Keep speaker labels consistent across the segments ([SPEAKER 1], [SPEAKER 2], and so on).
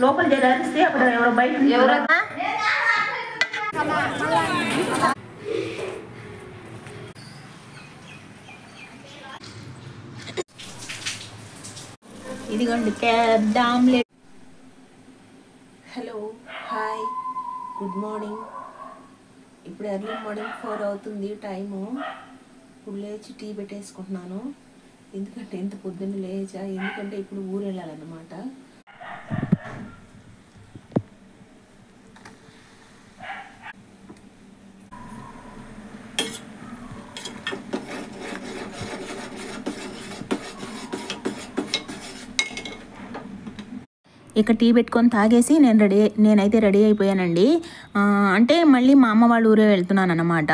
[SPEAKER 1] లోపల జరిస్తే అప్పుడు ఎవరో బయట ఎవరన్నా ఇదిగోండి పెద్ద omelette. Hello, hi, good morning. ఇప్పుడు ఎర్లీ మార్నింగ్ 4 అవుతుంది టైము. ఇప్పుడు లేచి టీ పెట్టేసుకుంటున్నాను. ఎందుకంటే ఎంత పొద్దున్న లేచా, ఎందుకంటే ఇప్పుడు ఊరు వెళ్ళాలన్నమాట. ఇక టీ పెట్టుకొని తాగేసి నేనైతే రెడీ అయిపోయానండి. అంటే మళ్ళీ మా అమ్మ వాళ్ళ ఊరే వెళ్తున్నాను అన్నమాట.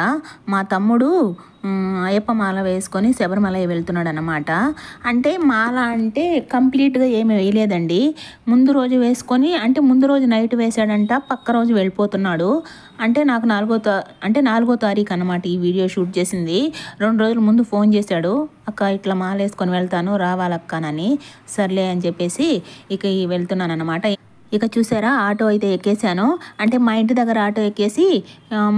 [SPEAKER 1] మా తమ్ముడు అయ్యప్ప మాల వేసుకొని శబరిమల వెళ్తున్నాడు అన్నమాట. అంటే మాల అంటే కంప్లీట్గా ఏమి వేయలేదండి. ముందు రోజు వేసుకొని, అంటే ముందు రోజు నైట్ వేసాడంట, పక్క రోజు వెళ్ళిపోతున్నాడు. అంటే నాకు 4వ తారీఖు అన్నమాట ఈ వీడియో షూట్ చేసింది. 2 రోజుల ముందు ఫోన్ చేశాడు, అక్క ఇట్లా మాల వేసుకొని వెళ్తాను రావాలక్కనని. సర్లే అని చెప్పేసి ఇక వెళ్తున్నాను అన్నమాట. ఇక చూసారా, ఆటో అయితే ఎక్కేసాను. అంటే మా ఇంటి దగ్గర ఆటో ఎక్కేసి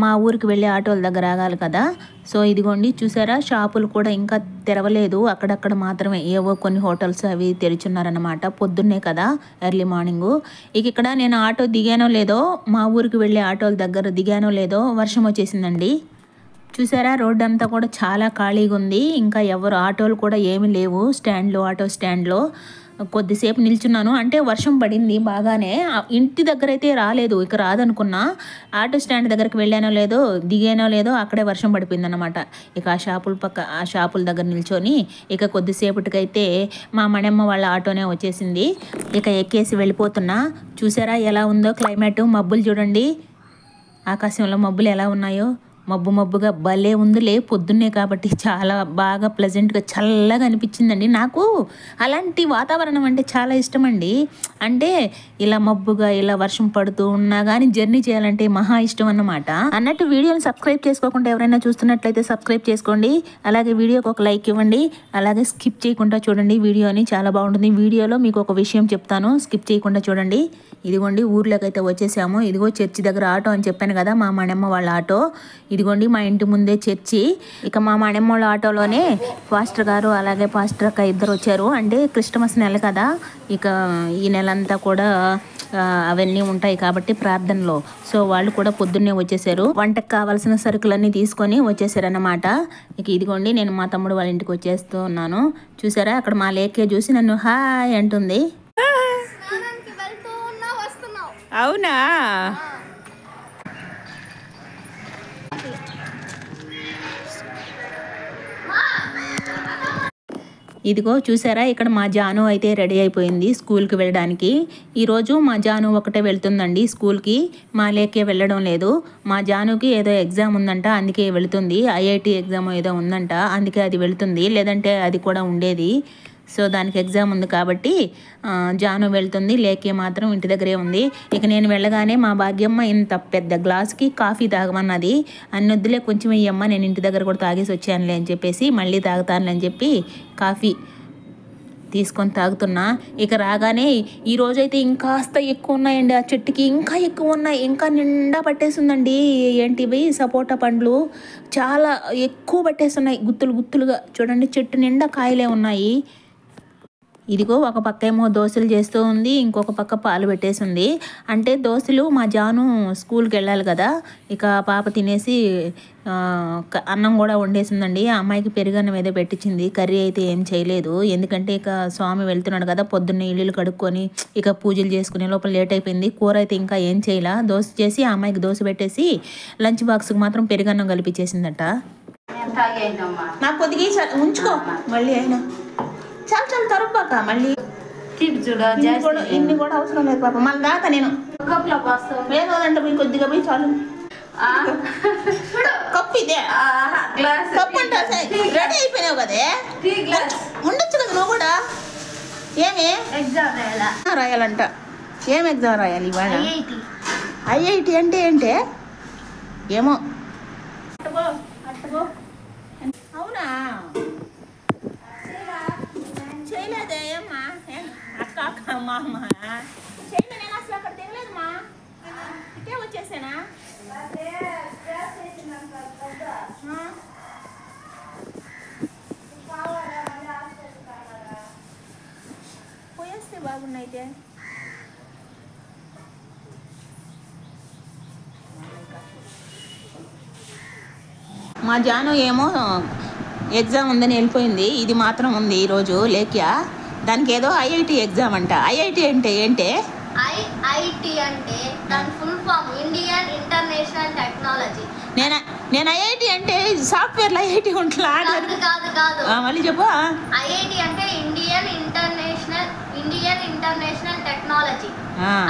[SPEAKER 1] మా ఊరికి వెళ్ళే ఆటోల దగ్గర ఆగాలి కదా. సో ఇదిగోండి చూసారా, షాపులు కూడా ఇంకా తెరవలేదు, అక్కడక్కడ మాత్రమే ఏవో కొన్ని హోటల్స్ అవి తెరిచున్నారన్నమాట. పొద్దున్నే కదా, ఎర్లీ మార్నింగు. ఇక ఇక్కడ నేను ఆటో దిగానో లేదో, మా ఊరికి వెళ్ళే ఆటోల దగ్గర దిగానో లేదో వర్షం వచ్చేసిందండి. చూసారా, రోడ్డు అంతా కూడా చాలా ఖాళీగా ఉంది. ఇంకా ఎవరు ఆటోలు కూడా ఏమీ లేవు ఆటో స్టాండ్లో. కొద్దిసేపు నిల్చున్నాను. అంటే వర్షం పడింది బాగానే. ఇంటి దగ్గర అయితే రాలేదు, ఇక రాదనుకున్నా. ఆటో స్టాండ్ దగ్గరికి వెళ్ళానో లేదో, దిగానో లేదో, అక్కడే వర్షం పడిపోయింది అనమాట. ఇక ఆ షాపుల దగ్గర నిల్చొని ఇక కొద్దిసేపటికైతే మా మణమ్మ వాళ్ళ ఆటోనే వచ్చేసింది. ఇక ఎక్కేసి వెళ్ళిపోతున్నా. చూసారా ఎలా ఉందో క్లైమేట్. మబ్బులు చూడండి, ఆకాశంలో మబ్బులు ఎలా ఉన్నాయో. మబ్బుగా భలే ఉందిలే, పొద్దున్నే కాబట్టి చాలా బాగా ప్లెజెంట్గా చల్లగా అనిపించిందండి. నాకు అలాంటి వాతావరణం అంటే చాలా ఇష్టం అండి. అంటే ఇలా మబ్బుగా ఇలా వర్షం పడుతూ ఉన్నా కానీ జర్నీ చేయాలంటే మహా ఇష్టం అన్నమాట. అన్నట్టు వీడియోని సబ్స్క్రైబ్ చేసుకోకుండా ఎవరైనా చూస్తున్నట్లయితే సబ్స్క్రైబ్ చేసుకోండి. అలాగే వీడియోకి ఒక లైక్ ఇవ్వండి. అలాగే స్కిప్ చేయకుండా చూడండి వీడియోని, చాలా బాగుంటుంది. వీడియోలో మీకు ఒక విషయం చెప్తాను, స్కిప్ చేయకుండా చూడండి. ఇదిగోండి ఊర్లోకి అయితే వచ్చేసాము. ఇదిగో చర్చి దగ్గర ఆటో అని చెప్పాను కదా, మా మణమ్మ వాళ్ళ ఆటో. ఇదిగోండి మా ఇంటి ముందే చర్చి. ఇక మా మణమ్మ వాళ్ళ ఆటోలోనే పాస్టర్ గారు అలాగే పాస్టర్ అక్క ఇద్దరు వచ్చారు. అంటే క్రిస్టమస్ నెల కదా, ఇక ఈ నెలంతా కూడా అవన్నీ ఉంటాయి కాబట్టి ప్రార్థనలో. సో వాళ్ళు కూడా పొద్దున్నే వచ్చేసారు. వంటకు కావాల్సిన సరుకులన్నీ తీసుకొని వచ్చేసారన్నమాట. ఇక ఇదిగోండి నేను మా తమ్ముడు వాళ్ళ ఇంటికి వచ్చేస్తూ ఉన్నాను. చూసారా, అక్కడ మా లేకే చూసి నన్ను హాయ్ అంటుంది. అవునా, ఇదిగో చూసారా, ఇక్కడ మా జాను అయితే రెడీ అయిపోయింది స్కూల్కి వెళ్ళడానికి. ఈరోజు మా జాను ఒకటే వెళ్తుందండి స్కూల్కి, మా లేకే వెళ్ళడం లేదు. మా జానుకి ఏదో ఎగ్జామ్ ఉందంట, అందుకే వెళుతుంది. IIT ఎగ్జామ్ ఏదో ఉందంట, అందుకే అది వెళుతుంది. లేదంటే అది కూడా ఉండేది. సో దానికి ఎగ్జామ్ ఉంది కాబట్టి జాను వెళ్తుంది, లేకే మాత్రం ఇంటి దగ్గరే ఉంది. ఇక నేను వెళ్ళగానే మా భాగ్యమ్మ ఇంత పెద్ద గ్లాస్కి కాఫీ తాగమన్నది. అన్నొద్దులే కొంచెం ఇయ్యమ్మ, నేను ఇంటి దగ్గర కూడా తాగేసి వచ్చానులే అని చెప్పేసి మళ్ళీ తాగుతానులే అని చెప్పి కాఫీ తీసుకొని తాగుతున్నా. ఇక రాగానే ఈరోజైతే ఇంకాస్త ఎక్కువ ఉన్నాయండి, ఆ చెట్టుకి ఇంకా ఎక్కువ ఉన్నాయి, ఇంకా నిండా పట్టేస్తుందండి. ఏంటివి సపోటా పండ్లు చాలా ఎక్కువ పట్టేస్తున్నాయి, గుత్తులుగా. చూడండి చెట్టు నిండా కాయలే ఉన్నాయి. ఇదిగో ఒక పక్క ఏమో దోశలు చేస్తూ ఉంది, ఇంకొక పక్క పాలు పెట్టేసింది. అంటే దోశలు మా జాను స్కూల్కి వెళ్ళాలి కదా, ఇక పాప తినేసి అన్నం కూడా వండేసిందండి. ఆ అమ్మాయికి పెరుగన్నం ఏదో పెట్టించింది, కర్రీ అయితే ఏం చేయలేదు. ఎందుకంటే ఇక స్వామి వెళ్తున్నాడు కదా, పొద్దున్నే ఇల్లు కడుక్కొని ఇక పూజలు చేసుకునే లోపల లేట్ అయిపోయింది. కూర అయితే ఇంకా ఏం చేయలా, దోశ చేసి ఆ అమ్మాయికి దోశ పెట్టేసి లంచ్ బాక్స్కి మాత్రం పెరుగన్నం కలిపించేసిందట. నాకు కొద్దిగా ఉంచుకో, మళ్ళీ అయినా చాలా తరుపాక మళ్ళీ ఇన్ని కూడా అవసరం లేదు పాప. మళ్ళీ దాకా నేను లేదంటే పోయి కొద్దిగా పోయి చాలు. కప్పు ఇదే కప్పు అంటే రెడీ అయిపోయినావు కదే, ఉండొచ్చు కదా నువ్వు కూడా. ఏమి ఎగ్జామ్ రాయాలంట? ఏం ఎగ్జామ్ రాయాలి ఇవాళ? IIT అంటే ఏంటే ఏమో. అవునా, చేయలేదే ఏమ్మా? అక్క మా అమ్మ చైనా నేను అసలు అక్కడ దిగలేదు మా ఇటే వచ్చేసానా పోయేస్తే బాగున్నాయితే మా జాను ఏమో ఎగ్జామ్ ఉందని వెళ్ళిపోయింది. ఇది మాత్రం ఉంది ఈరోజు లేఖ్య. దానికి ఏదో ఐఐటి ఎగ్జామ్ అంట. ఐఐటి అంటే ఏంటి?
[SPEAKER 2] ఐఐటి అంటే దాని full form Indian international technology.
[SPEAKER 1] నేను ఐఐటి అంటే సాఫ్ట్వేర్లో ఐఐటి ఉంటుందా?
[SPEAKER 2] కాదు
[SPEAKER 1] మళ్ళీ చెప్పు.
[SPEAKER 2] ఐఐటి అంటే ఇండియన్ ఇంటర్నేషనల్ టెక్నాలజీ.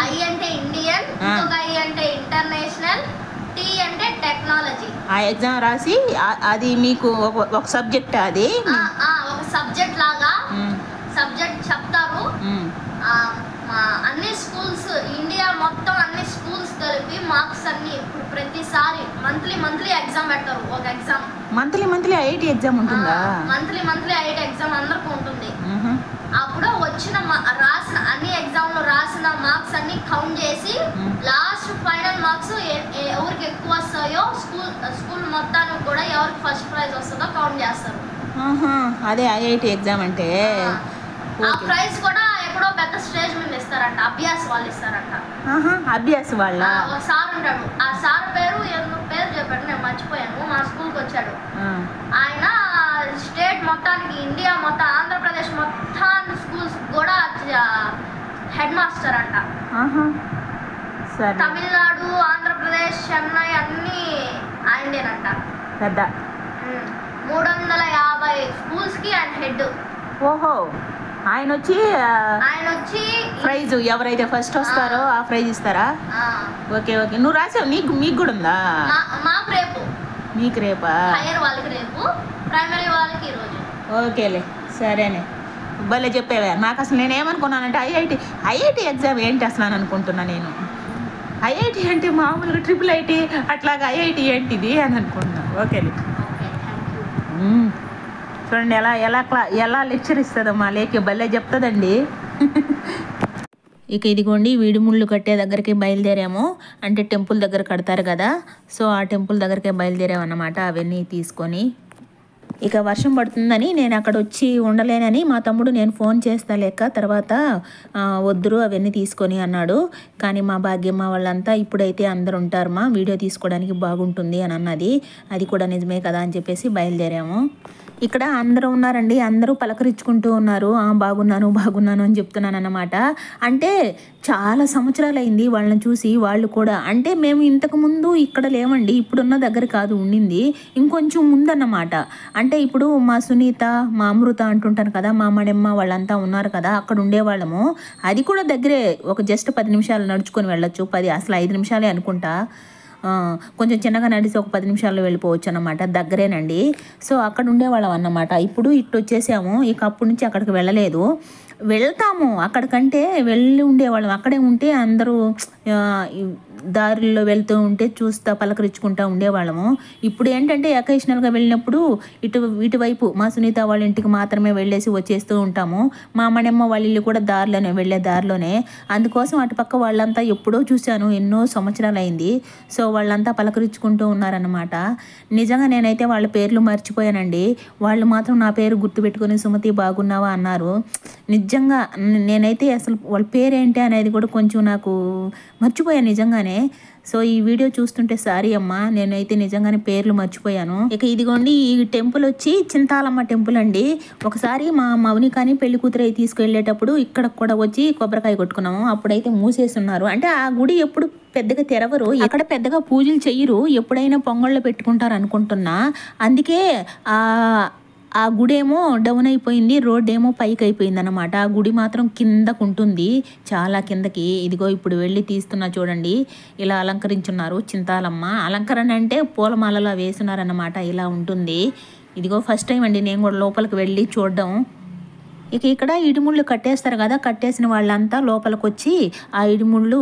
[SPEAKER 2] ఐ అంటే ఇండియన్, ఇంకొక ఐ అంటే ఇంటర్నేషనల్, టీ అంటే టెక్నాలజీ.
[SPEAKER 1] ఆ ఎగ్జామ్ రాసి అది మీకు ఒక సబ్జెక్ట్, అది
[SPEAKER 2] ఒక సబ్జెక్ట్ లాగా సబ్జెక్ట్ చెప్తారు. అన్ని స్కూల్స్ ఇండియా మొత్తం అన్ని స్కూల్స్ కలిపి మార్క్స్ అన్ని ఇప్పుడు ప్రతిసారి మంత్లీ ఎగ్జామ్ పెడతారు. ఒక ఎగ్జామ్
[SPEAKER 1] మంత్లీ ఐఐటి ఎగ్జామ్ ఉంటుందా?
[SPEAKER 2] మంత్లీ ఐఐటి ఎగ్జామ్ అందరికి ఉంటుంది. అప్పుడు వచ్చిన రాసిన అన్ని ఎగ్జామ్ లో రాసిన మార్క్స్ అన్ని కౌంట్ చేసి లాస్ట్ ఫైనల్ మార్క్స్ ఎవరికి ఎక్కువ వస్తాయో స్కూల్ మొత్తానికి కూడా ఎవరికి ఫస్ట్ ప్రైజ్ వస్తుందో కౌంట్ చేస్తారు.
[SPEAKER 1] అదే ఐఐటి ఎగ్జామ్ అంటే.
[SPEAKER 2] ఆ ప్రైజ్ కూడా ఎప్పుడో పెద్ద స్టేజ్ మీద ఇస్తారంట. అభ్యాస్ వాళ్ళు ఇస్తారంట.
[SPEAKER 1] అభ్యాస్ వాళ్ళ
[SPEAKER 2] ఒక సార్ ఉంటాడు. ఆ సార్ పేరు చెప్పాడు, నేను మర్చిపోయాను. మా స్కూల్కి వచ్చాడు ఆయన. స్టేట్ మొత్తానికి, ఇండియా మొత్తం, ఆంధ్రప్రదేశ్ మొత్తాన్ని స్కూల్స్ కూడా హెడ్ మాస్టర్ అంట. తమిళనాడు, ఆంధ్రప్రదేశ్, చెన్నై అన్ని ఆయనదేనంట. 350 స్కూల్స్ కి ఆయన హెడ్.
[SPEAKER 1] ఓహో, ఆయన వచ్చి ప్రైజ్ ఎవరైతే ఫస్ట్ వస్తారో ఆ ప్రైజ్ ఇస్తారా? ఓకే. నువ్వు రాసావు? మీకు కూడా ఉందా?
[SPEAKER 2] మాకు రేపు.
[SPEAKER 1] మీకు రేపా?
[SPEAKER 2] హైయర్ వాళ్ళకి రేపు, ప్రైమరీ వాళ్ళకి ఈరోజు.
[SPEAKER 1] ఓకేలే, సరేనే. భలే చెప్పేవా. నాకు అసలు నేనేమనుకున్నానంటే ఐఐటి ఎగ్జామ్ ఏంటి అసలు అని అనుకుంటున్నా నేను. ఐఐటి అంటే మామూలుగా ట్రిపుల్ ఐటీ అట్లాగా ఐఐటి ఏంటిది అని అనుకుంటున్నా. ఓకేలే. చూడండి ఎలా లెక్చర్ ఇస్తుందో మా లేఖ. భలే చెప్తుందండి. ఇక ఇదిగోండి వీడిముళ్ళు కట్టే దగ్గరికి బయలుదేరాము. అంటే టెంపుల్ దగ్గర కడతారు కదా, సో ఆ టెంపుల్ దగ్గరికే బయలుదేరాము అన్నమాట. అవన్నీ తీసుకొని ఇక వర్షం పడుతుందని నేను అక్కడ వచ్చి ఉండలేనని మా తమ్ముడు నేను ఫోన్ చేస్తా లేక తర్వాత వద్దురు అవన్నీ తీసుకొని అన్నాడు. కానీ మా భాగ్యమ్మ వాళ్ళంతా ఇప్పుడైతే అందరు ఉంటారు మా వీడియో తీసుకోవడానికి బాగుంటుంది అని అన్నది. అది కూడా నిజమే కదా అని చెప్పేసి బయలుదేరాము. ఇక్కడ అందరూ ఉన్నారండి. అందరూ పలకరించుకుంటూ ఉన్నారు. బాగున్నాను అని చెప్తున్నాను అన్నమాట. అంటే చాలా సంవత్సరాలు అయింది వాళ్ళని చూసి. వాళ్ళు కూడా అంటే మేము ఇంతకుముందు ఇక్కడ లేవండి, ఇప్పుడున్న దగ్గర కాదు ఉండింది, ఇంకొంచెం ముందన్నమాట. అంటే ఇప్పుడు మా సునీత, మా అమృత అంటుంటాను కదా, మా మడెమ్మ వాళ్ళంతా ఉన్నారు కదా, అక్కడ ఉండేవాళ్ళము. అది కూడా దగ్గరే, ఒక జస్ట్ 10 నిమిషాలు నడుచుకొని వెళ్ళొచ్చు. అసలు 5 నిమిషాలే అనుకుంటా. కొంచెం చిన్నగా నడిచి ఒక 10 నిమిషాల్లో వెళ్ళిపోవచ్చు అన్నమాట. దగ్గరేనండి. సో అక్కడ ఉండేవాళ్ళం అన్నమాట. ఇప్పుడు ఇటు వచ్చేసాము. ఇక అప్పటి నుంచి అక్కడికి వెళ్ళలేదు. వెళ్తాము అక్కడికంటే వెళ్ళి ఉండేవాళ్ళం. అక్కడే ఉంటే అందరూ దారిలో వెళ్తూ ఉంటే చూస్తా పలకరించుకుంటూ ఉండేవాళ్ళము. ఇప్పుడు ఏంటంటే అకేషనల్గా వెళ్ళినప్పుడు ఇటువైపు మా సునీత వాళ్ళ ఇంటికి మాత్రమే వెళ్ళేసి వచ్చేస్తూ ఉంటాము. మా అమ్మనమ్మ వాళ్ళ ఇల్లు కూడా వెళ్ళే దారిలోనే. అందుకోసం అటుపక్క వాళ్ళంతా ఎప్పుడో చూశాను, ఎన్నో సంవత్సరాలు అయింది. సో వాళ్ళంతా పలకరించుకుంటూ ఉన్నారన్నమాట. నిజంగా నేనైతే వాళ్ళ పేర్లు మర్చిపోయానండి. వాళ్ళు మాత్రం నా పేరు గుర్తుపెట్టుకుని సుమతి బాగున్నావా అన్నారు. నిజంగా నేనైతే అసలు వాళ్ళ పేరేంటి అనేది కూడా కొంచెం నాకు మర్చిపోయాను నిజంగానే. సో ఈ వీడియో చూస్తుంటే సారీ అమ్మా, నేనైతే నిజంగానే పేర్లు మర్చిపోయాను. ఇక ఇదిగోండి ఈ టెంపుల్ వచ్చి చింతాలమ్మ టెంపుల్ అండి. ఒకసారి మా మౌనికాని పెళ్లి కూతురు తీసుకెళ్లేటప్పుడు ఇక్కడ కూడా వచ్చి కొబ్బరికాయ కొట్టుకున్నాము. అప్పుడైతే మూసేస్తున్నారు. అంటే ఆ గుడి ఎప్పుడు పెద్దగా తెరవరు, అక్కడ పెద్దగా పూజలు చెయ్యరు, ఎప్పుడైనా పొంగళ్ళు పెట్టుకుంటారు అనుకుంటున్నా. అందుకే ఆ గుడి ఏమో డౌన్ అయిపోయింది, రోడ్ ఏమో పైకి అయిపోయింది అనమాట. ఆ గుడి మాత్రం కిందకు ఉంటుంది, చాలా కిందకి. ఇదిగో ఇప్పుడు వెళ్ళి తీస్తున్నా చూడండి. ఇలా అలంకరించున్నారు చింతాలమ్మ. అలంకరణ అంటే పూలమాలలో వేస్తున్నారన్నమాట. ఇలా ఉంటుంది. ఇదిగో ఫస్ట్ టైం అండి నేను కూడా లోపలికి వెళ్ళి చూడడం. ఇక్కడ ఇడిముళ్ళు కట్టేస్తారు కదా, కట్టేసిన వాళ్ళంతా లోపలికి వచ్చి ఆ ఇడిముళ్ళు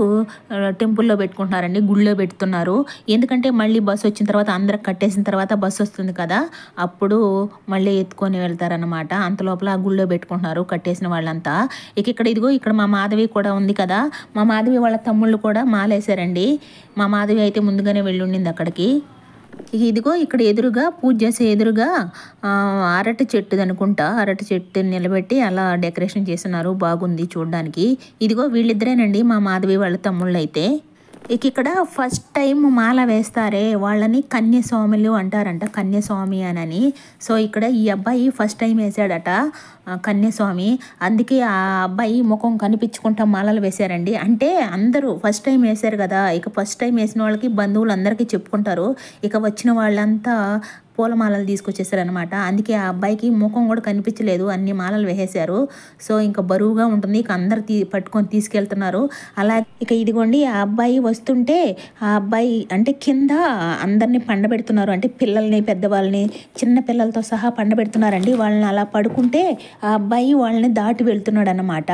[SPEAKER 1] టెంపుల్లో పెట్టుకుంటున్నారండి, గుళ్ళో పెడుతున్నారు. ఎందుకంటే మళ్ళీ బస్సు వచ్చిన తర్వాత అందరికి కట్టేసిన తర్వాత బస్సు వస్తుంది కదా, అప్పుడు మళ్ళీ ఎత్తుకొని వెళ్తారనమాట. అంత లోపల ఆ గుళ్ళో పెట్టుకుంటున్నారు కట్టేసిన వాళ్ళంతా. ఇక్కడ ఇదిగో ఇక్కడ మా మాధవి కూడా ఉంది కదా, మా మాధవి వాళ్ళ తమ్ముళ్ళు కూడా మాలేశారండి. మా మాధవి అయితే ముందుగానే వెళ్ళుండింది అక్కడికి. ఇదిగో ఇక్కడ ఎదురుగా పూజ చేసే ఎదురుగా అరటి చెట్టుది అనుకుంటా, అరటి చెట్టు నిలబెట్టి అలా డెకరేషన్ చేస్తున్నారు, బాగుంది చూడడానికి. ఇదిగో వీళ్ళిద్దరేనండి మా మాధవి వాళ్ళ తమ్ముళ్ళు అయితే. ఇక్కడ ఫస్ట్ టైం మాల వేస్తారే వాళ్ళని కన్యస్వాములు అంటారంట, కన్యస్వామి అని. సో ఇక్కడ ఈ అబ్బాయి ఫస్ట్ టైం వేసాడట కన్యస్వామి, అందుకే ఆ అబ్బాయి ముఖం కనిపించుకుంటా మాలలు వేశారండి. అంటే అందరూ ఫస్ట్ టైం వేశారు కదా, ఇక ఫస్ట్ టైం వేసిన వాళ్ళకి బంధువులు అందరికీ చెప్పుకుంటారు. ఇక వచ్చిన వాళ్ళంతా పూలమాలలు తీసుకొచ్చేసారనమాట. అందుకే ఆ అబ్బాయికి ముఖం కూడా కనిపించలేదు, అన్ని మాలలు వేసేశారు. సో ఇంకా బరువుగా ఉంటుంది, ఇక అందరు పట్టుకొని తీసుకెళ్తున్నారు. అలా ఇక ఇదిగోండి ఆ అబ్బాయి వస్తుంటే ఆ అబ్బాయి అంటే కింద అందరినీ పండబెడుతున్నారు, అంటే పిల్లల్ని పెద్దవాళ్ళని చిన్న పిల్లలతో సహా పండబెడుతున్నారండి. వాళ్ళని అలా పడుకుంటే ఆ అబ్బాయి వాళ్ళని దాటి వెళ్తున్నాడు అన్నమాట.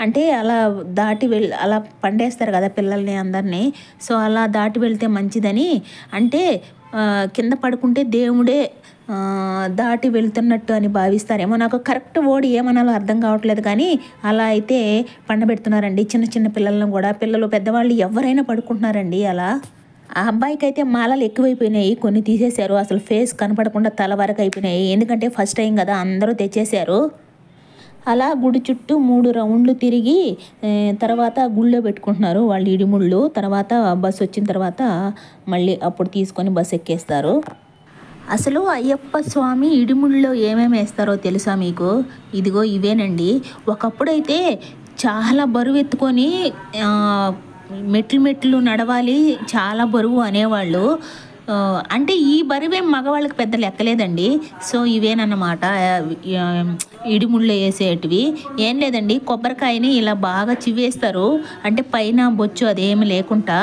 [SPEAKER 1] అంటే అలా దాటి అలా పండేస్తారు కదా పిల్లల్ని అందరినీ, సో అలా దాటి వెళ్తే మంచిదని, అంటే కింద పడుకుంటే దేవుడే దాటి వెళ్తున్నట్టు అని భావిస్తారేమో, నాకు కరెక్ట్ వర్డ్ ఏమనాలో అర్థం కావట్లేదు, కానీ అలా అయితే పండబెడుతున్నారండి చిన్న చిన్న పిల్లలను కూడా. పిల్లలు పెద్దవాళ్ళు ఎవరైనా పడుకుంటున్నారండి అలా. ఆ అబ్బాయికి అయితే మాలలు ఎక్కువైపోయినాయి, కొన్ని తీసేశారు, అసలు ఫేస్ కనపడకుండా తల వరకు అయిపోయినాయి, ఎందుకంటే ఫస్ట్ టైం కదా అందరూ తెచ్చేశారు. అలా గుడి చుట్టూ 3 రౌండ్లు తిరిగి తర్వాత గుళ్ళో పెట్టుకుంటున్నారు వాళ్ళు ఇడిముళ్ళు. తర్వాత బస్సు వచ్చిన తర్వాత మళ్ళీ అప్పుడు తీసుకొని బస్సు ఎక్కేస్తారు. అసలు అయ్యప్ప స్వామి ఇడిముళ్ళలో ఏమేమి వేస్తారో తెలుసా మీకు? ఇదిగో ఇవేనండి. ఒకప్పుడైతే చాలా బరువు ఎత్తుకొని మెట్లు నడవాలి, చాలా బరువు అనేవాళ్ళు. అంటే ఈ బరువేం మగవాళ్ళకి పెద్ద లెక్కలేదండి. సో ఇవేనన్నమాట ఇడిముళ్ళు వేసేటివి. ఏం లేదండి, కొబ్బరికాయని ఇలా బాగా చివేస్తారు, అంటే పైన బొచ్చు అదేమి లేకుండా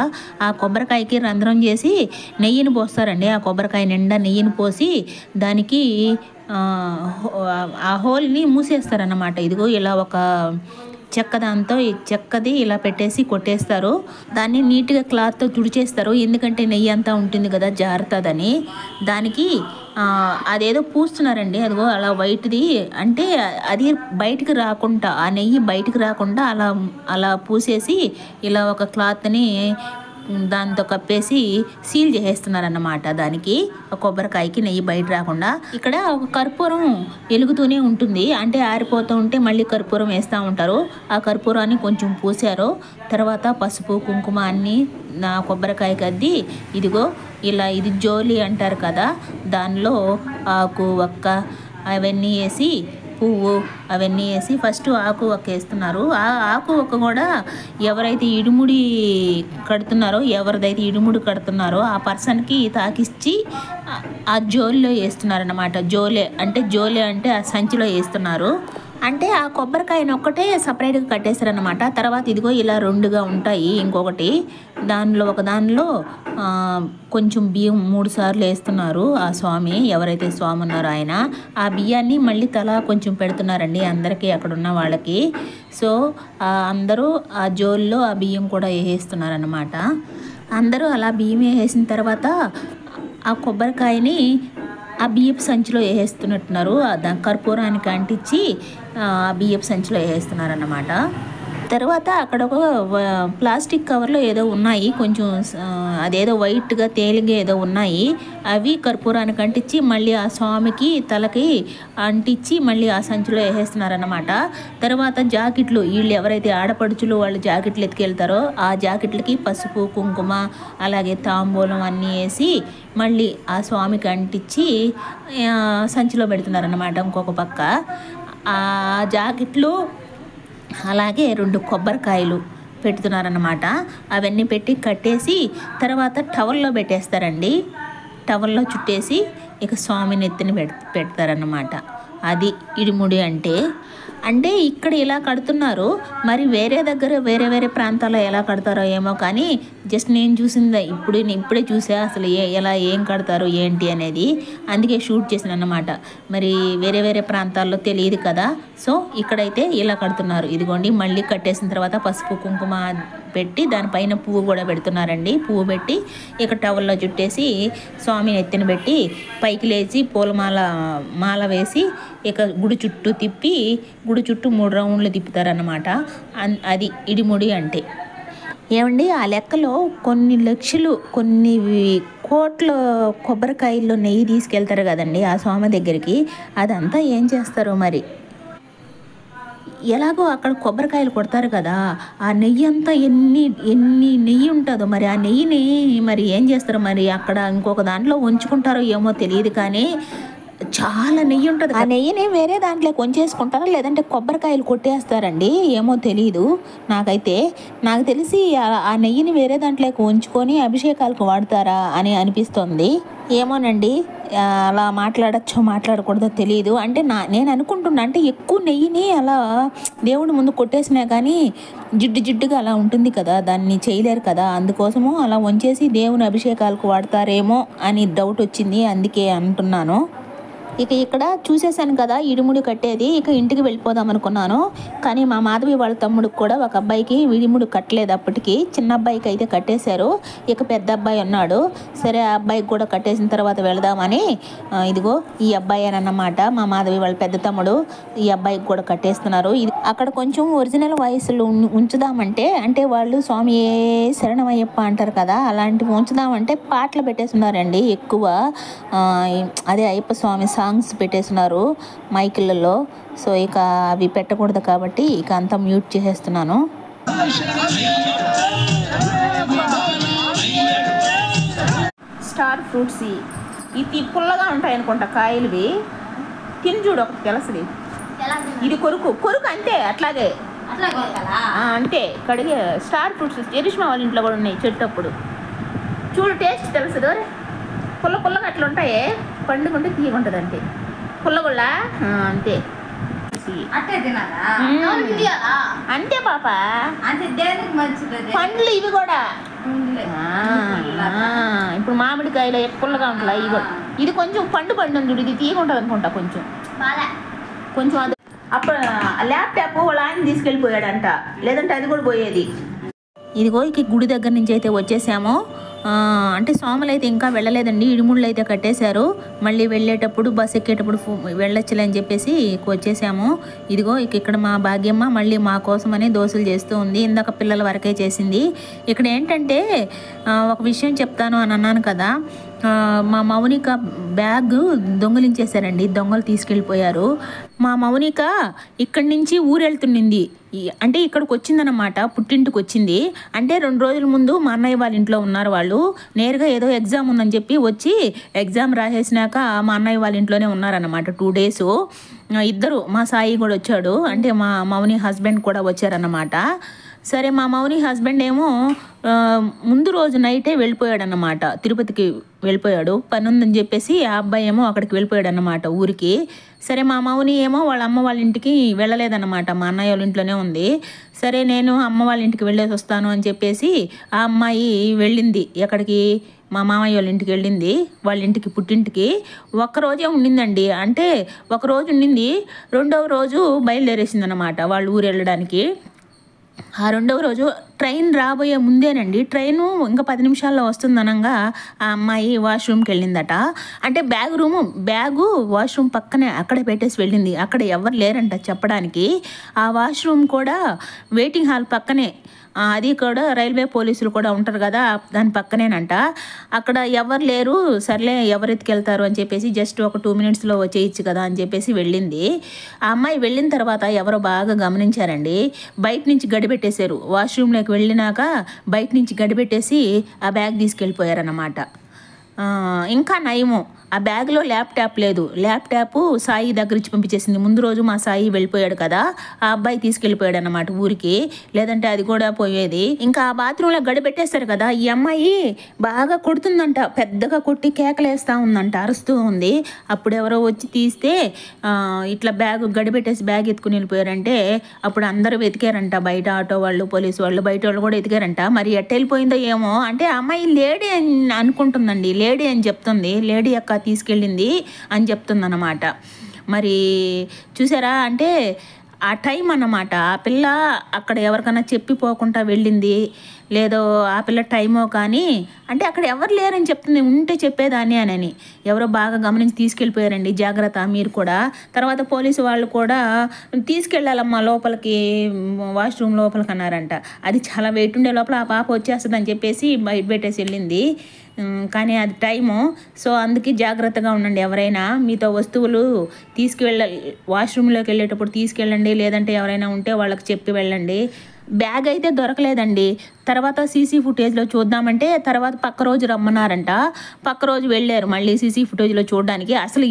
[SPEAKER 1] ఆ కొబ్బరికాయకి రంధ్రం చేసి నెయ్యిని పోస్తారండి. ఆ కొబ్బరికాయ నిండా నెయ్యిని పోసి దానికి ఆ హోల్ని మూసేస్తారన్నమాట. ఇదిగో ఇలా ఒక చెక్కదాంతో ఈ చెక్కది ఇలా పెట్టేసి కొట్టేస్తారు, దాన్ని నీట్గా క్లాత్తో తుడిచేస్తారు, ఎందుకంటే నెయ్యి అంతా ఉంటుంది కదా జారుతుందని. దానికి అదేదో పూస్తున్నారండి, అదిగో అలా వైట్ది, అంటే అది బయటికి రాకుండా, ఆ నెయ్యి బయటికి రాకుండా అలా పూసేసి ఇలా ఒక క్లాత్ని దాంతో కప్పేసి సీల్ చేసేస్తున్నారన్నమాట. దానికి కొబ్బరికాయకి నెయ్యి బయట రాకుండా. ఇక్కడ ఒక కర్పూరం వెలుగుతూనే ఉంటుంది, అంటే ఆరిపోతూ ఉంటే మళ్ళీ కర్పూరం వేస్తూ ఉంటారు. ఆ కర్పూరాన్ని కొంచెం పూసారు, తర్వాత పసుపు కుంకుమ అన్నీ నా కొబ్బరికాయకి అద్ది, ఇదిగో ఇలా ఇది జోలి అంటారు కదా, దానిలో ఆకు ఒక్క అవన్నీ వేసి పువ్వు అవన్నీ వేసి ఫస్ట్ ఆకు ఒక్క వేస్తున్నారు. ఆ ఆకు ఒక్క కూడా ఎవరైతే ఇడుముడి కడుతున్నారో, ఎవరిదైతే ఇడుముడి కడుతున్నారో ఆ పర్సన్కి తాకిచ్చి ఆ జోలిలో వేస్తున్నారన్నమాట. జోలే అంటే ఆ సంచిలో వేస్తున్నారు. అంటే ఆ కొబ్బరికాయను ఒక్కటే సపరేట్గా కట్టేశారనమాట. తర్వాత ఇదిగో ఇలా 2గా ఉంటాయి. ఇంకొకటి దానిలో కొంచెం బియ్యం 3 సార్లు వేస్తున్నారు ఆ స్వామి, ఎవరైతే స్వామి ఉన్నారో ఆయన. ఆ బియ్యాన్ని మళ్ళీ తలా కొంచెం పెడుతున్నారండి అందరికీ, అక్కడ ఉన్న వాళ్ళకి. సో అందరూ ఆ జోల్లో ఆ బియ్యం కూడా వేసేస్తున్నారనమాట. అందరూ అలా బియ్యం వేసేసిన తర్వాత ఆ కొబ్బరికాయని ఆ బియ్యపు సంచిలో వేసేస్తున్నట్టున్నారు, దాని కర్పూరానికి అంటించి ఆ బియ్యపు సంచిలో వేసేస్తున్నారన్నమాట. తర్వాత అక్కడ ఒక ప్లాస్టిక్ కవర్లో ఏదో ఉన్నాయి, కొంచెం అదేదో వైట్గా తేలిగా ఏదో ఉన్నాయి, అవి కర్పూరానికి అంటించి మళ్ళీ ఆ స్వామికి తలకి అంటించి మళ్ళీ ఆ సంచిలో వేసేస్తున్నారన్నమాట. తర్వాత జాకెట్లు, వీళ్ళు ఎవరైతే ఆడపడుచులు వాళ్ళు జాకెట్లు ఎత్తుకెళ్తారో ఆ జాకెట్లకి పసుపు కుంకుమ అలాగే తాంబూలం అన్నీ వేసి మళ్ళీ ఆ స్వామికి అంటించి సంచిలో పెడుతున్నారన్నమాట. ఇంకొక పక్క ఆ జాకెట్లు అలాగే 2 కొబ్బరికాయలు పెడుతున్నారన్నమాట. అవన్నీ పెట్టి కట్టేసి తర్వాత టవల్లో పెట్టేస్తారండి. టవల్లో చుట్టేసి ఇక స్వామిని ఎత్తిని పెడతారన్నమాట. అది ఇడిముడి అంటే. అంటే ఇక్కడ ఇలా కడుతున్నారు, మరి వేరే దగ్గర వేరే వేరే ప్రాంతాల్లో ఎలా కడతారో ఏమో, కానీ జస్ట్ నేను చూసిందే ఇప్పుడే చూసా అసలు ఎలా ఏం కడతారు ఏంటి అనేది, అందుకే షూట్ చేసిన అన్నమాట. మరి వేరే వేరే ప్రాంతాల్లో తెలియదు కదా, సో ఇక్కడైతే ఇలా కడుతున్నారు. ఇదిగోండి మళ్ళీ కట్టేసిన తర్వాత పసుపు కుంకుమ పెట్టి దానిపైన పువ్వు కూడా పెడుతున్నారండి. పువ్వు పెట్టి ఇక టవల్లో చుట్టేసి స్వామిని ఎత్తిన పెట్టి పైకి లేచి మాల వేసి ఇక గుడి చుట్టూ తిప్పి గుడి చుట్టూ 3 రౌండ్లు తిప్పుతారన్నమాట. అది ఇడిముడి అంటే. ఏమండి ఆ లెక్కలో కొన్ని లక్షలు కొన్ని కోట్ల కొబ్బరికాయల్లో నెయ్యి తీసుకెళ్తారు కదండి ఆ స్వామి దగ్గరికి, అదంతా ఏం చేస్తారో మరి. ఎలాగో అక్కడ కొబ్బరికాయలు కొడతారు కదా, ఆ నెయ్యి అంతా ఎన్ని నెయ్యి ఉంటుందో మరి, ఆ నెయ్యిని మరి ఏం చేస్తారో మరి, అక్కడ ఇంకొక దాంట్లో ఉంచుకుంటారో ఏమో తెలియదు, కానీ చాలా నెయ్యి ఉంటుంది. ఆ నెయ్యిని వేరే దాంట్లో కొంచేసుకుంటారా లేదంటే కొబ్బరికాయలు కొట్టేస్తారండి, ఏమో తెలియదు నాకు తెలిసి ఆ నెయ్యిని వేరే దాంట్లోకి ఉంచుకొని అభిషేకాలకు వాడతారా అని అనిపిస్తుంది. ఏమోనండి, అలా మాట్లాడచ్చో మాట్లాడకూడదో తెలియదు. అంటే నేను అనుకుంటున్నా, అంటే ఎక్కువ నెయ్యిని అలా దేవుడి ముందు కొట్టేసినా కానీ జిడ్డుగా అలా ఉంటుంది కదా, దాన్ని చేయలేరు కదా, అందుకోసము అలా వంచేసి దేవుని అభిషేకాలకు వాడతారేమో అని డౌట్ వచ్చింది, అందుకే అంటున్నాను. ఇక్కడ చూసేసాను కదా ఇడిముడి కట్టేది, ఇక ఇంటికి వెళ్ళిపోదాం అనుకున్నాను. కానీ మా మాధవి వాళ్ళ తమ్ముడికి కూడా ఒక అబ్బాయికి ఇడిముడి కట్టలేదు, అప్పటికి చిన్న అబ్బాయికి అయితే కట్టేశారు, ఇక పెద్ద అబ్బాయి ఉన్నాడు. సరే ఆ అబ్బాయికి కూడా కట్టేసిన తర్వాత వెళదామని ఇదిగో ఈ అబ్బాయి అన్నమాట మా మాధవి వాళ్ళ పెద్ద తమ్ముడు, ఈ అబ్బాయికి కూడా కట్టేస్తున్నారు. ఇది అక్కడ కొంచెం ఒరిజినల్ వాయిస్లు ఉంచుదామంటే, అంటే వాళ్ళు స్వామి శరణమయ్యప్ప అంటారు కదా, అలాంటివి ఉంచుదామంటే పాటలు పెట్టేస్తున్నారండి ఎక్కువ. అదే అయ్యప్ప స్వామి సాంగ్స్ పెట్టేస్తున్నారు మైకులలో. సో ఇక అవి పెట్టకూడదు కాబట్టి ఇక అంతా మ్యూట్ చేసేస్తున్నాను. స్టార్ ఫ్రూట్స్ ఇది పుల్లగా ఉంటాయి అనుకుంటా కాయలువి, తిని చూడు ఒకటి తెలుస్తుంది. ఇది కొరుకు అంతే, అట్లాగే అంతే కడిగే. స్టార్ ఫ్రూట్స్ ఎరిష్మా వాళ్ళ ఇంట్లో కూడా ఉన్నాయి చెట్టు, అప్పుడు చూడు టేస్ట్ తెలుస్తుంది. పుల్లగా అట్లా ఉంటాయి, పండుకుంటే తీయకుంటుంది అంతే, పుల్లగుళ్ళ అంతే అంతే పాప, పండ్లు ఇవి కూడా. ఇప్పుడు మామిడికాయలు పుల్లగా ఉంటాయి, ఇవి కూడా. ఇది కొంచెం పండు చూడు, ఇది తీయకుంటుంది అనుకుంటా కొంచెం. అది అప్పుడు ల్యాప్టాప్ వాళ్ళ ఆయన తీసుకెళ్ళిపోయాడంట, లేదంటే అది కూడా పోయేది. ఇదిగో ఇక గుడి దగ్గర నుంచి అయితే వచ్చేసాము. అంటే స్వాములు అయితే ఇంకా వెళ్ళలేదండి, ఇడిముళ్ళు అయితే కట్టేశారు. మళ్ళీ వెళ్ళేటప్పుడు బస్ ఎక్కేటప్పుడు వెళ్ళొచ్చులే అని చెప్పేసి వచ్చేసాము. ఇదిగో ఇక్కడ మా భాగ్యమ్మ మళ్ళీ మా కోసమని దోశలు చేస్తూ ఉంది, ఇందాక పిల్లల వరకే చేసింది. ఇక్కడ ఏంటంటే ఒక విషయం చెప్తాను అని అన్నాను కదా, మా మౌనిక బ్యాగ్ దొంగలించేశారండి, దొంగలు తీసుకెళ్ళిపోయారు. మా మౌనిక ఇక్కడి నుంచి ఊరెళ్తుండింది, అంటే ఇక్కడికి వచ్చిందనమాట, పుట్టింటికి వచ్చింది. అంటే 2 రోజుల ముందు మా అన్నయ్య వాళ్ళ ఇంట్లో ఉన్నారు వాళ్ళు, నేరుగా ఏదో ఎగ్జామ్ ఉందని చెప్పి వచ్చి ఎగ్జామ్ రాసేసినాక మా అన్నయ్య వాళ్ళ ఇంట్లోనే ఉన్నారన్నమాట 2 days. ఇద్దరు మా సాయి కూడా వచ్చాడు, అంటే మా మౌని హస్బెండ్ కూడా వచ్చారన్నమాట. సరే మా మౌని హస్బెండ్ ఏమో ముందు రోజు నైటే వెళ్ళిపోయాడు అన్నమాట, తిరుపతికి వెళ్ళిపోయాడు, పని ఉందని చెప్పేసి. ఆ అబ్బాయి ఏమో అక్కడికి వెళ్ళిపోయాడు అన్నమాట ఊరికి. సరే మా మౌని ఏమో వాళ్ళ అమ్మ వాళ్ళ ఇంటికి వెళ్ళలేదన్నమాట, మా అన్నయ్య వాళ్ళ ఇంట్లోనే ఉంది. సరే నేను అమ్మ వాళ్ళ ఇంటికి వెళ్ళేసి వస్తాను అని చెప్పేసి ఆ అమ్మాయి వెళ్ళింది ఎక్కడికి, మా మామయ్య వాళ్ళ ఇంటికి వెళ్ళింది, వాళ్ళ ఇంటికి పుట్టింటికి. ఒక్కరోజే ఉండిందండి, అంటే ఒకరోజు ఉండింది, 2వ రోజు బయలుదేరేసింది అనమాట వాళ్ళు ఊరు వెళ్ళడానికి. ఆ 2వ రోజు ట్రైన్ రాబోయే ముందేనండి, ట్రైను ఇంకా 10 నిమిషాల్లో వస్తుందనగా ఆ అమ్మాయి వాష్రూమ్కి వెళ్ళిందట. అంటే బ్యాగు వాష్రూమ్ పక్కనే అక్కడే పెట్టేసి వెళ్ళింది, అక్కడ ఎవరు లేరంట చెప్పడానికి. ఆ వాష్రూమ్ కూడా వెయిటింగ్ హాల్ పక్కనే, అది కూడా రైల్వే పోలీసులు కూడా ఉంటారు కదా దాని పక్కనేనంట. అక్కడ ఎవరు లేరు, సర్లే ఎవరు ఎత్తుకెళ్తారు అని చెప్పేసి జస్ట్ ఒక 2 minutesలో వచ్చేయచ్చు కదా అని చెప్పేసి వెళ్ళింది. ఆ అమ్మాయి వెళ్ళిన తర్వాత ఎవరో బాగా గమనించారండి, బయట నుంచి గడిపెట్టేశారు, వాష్రూమ్లోకి వెళ్ళినాక బయట నుంచి గడిపెట్టేసి ఆ బ్యాగ్ తీసుకెళ్ళిపోయారన్నమాట. ఇంకా నయము, ఆ బ్యాగ్లో ల్యాప్టాప్ లేదు. ల్యాప్టాప్ సాయి దగ్గర ఇచ్చి పంపించేసింది. ముందు రోజు మా సాయి వెళ్ళిపోయాడు కదా, ఆ అబ్బాయి తీసుకెళ్ళిపోయాడు అన్నమాట ఊరికి, లేదంటే అది కూడా పోయేది. ఇంకా ఆ బాత్రూంలో గడిపెట్టేస్తారు కదా, ఈ అమ్మాయి బాగా కొడుతుందంట, పెద్దగా కొట్టి కేకలేస్తూ ఉందంట, అరుస్తూ ఉంది. అప్పుడు ఎవరో వచ్చి తీస్తే ఇట్లా గడిపెట్టేసి బ్యాగ్ ఎత్తుకుని వెళ్ళిపోయారంటే అప్పుడు అందరూ వెతికారంట, బయట ఆటో వాళ్ళు, పోలీసు వాళ్ళు, బయట వాళ్ళు కూడా ఎతికారంట. మరి ఎట్ట వెళ్ళిపోయిందో ఏమో. అంటే ఆ అమ్మాయి లేడీ అని అనుకుంటుందండి, లేడీ అని చెప్తుంది, లేడీ అక్క తీసుకెళ్ళింది అని చెప్తుంది అన్నమాట. మరి చూసారా, అంటే ఆ టైం అన్నమాట. ఆ పిల్ల అక్కడ ఎవరికైనా చెప్పిపోకుండా వెళ్ళింది, లేదో ఆ పిల్ల టైమో కానీ, అంటే అక్కడ ఎవరు లేరని చెప్తుంది, ఉంటే చెప్పేదాన్ని అని. ఎవరో బాగా గమనించి తీసుకెళ్ళిపోయారండి, జాగ్రత్త మీరు కూడా. తర్వాత పోలీసు వాళ్ళు కూడా తీసుకెళ్ళాలమ్మా లోపలికి, వాష్రూమ్ లోపలికి అన్నారంట. అది చాలా వెయిట్ ఉండే లోపల ఆ పాప వచ్చేస్తుందని చెప్పేసి బయట పెట్టేసి వెళ్ళింది. కానీ అది టైము. సో అందుకే జాగ్రత్తగా ఉండండి. ఎవరైనా మీతో వస్తువులు వాష్రూమ్లోకి వెళ్ళేటప్పుడు తీసుకెళ్ళండి, లేదంటే ఎవరైనా ఉంటే వాళ్ళకి చెప్పి వెళ్ళండి. బ్యాగ్ అయితే దొరకలేదండి. తర్వాత సీసీ ఫుటేజ్లో చూద్దామంటే తర్వాత పక్క రోజు రమ్మన్నారంట. పక్క రోజు వెళ్ళారు మళ్ళీ సీసీ ఫుటేజ్లో చూడడానికి. అసలు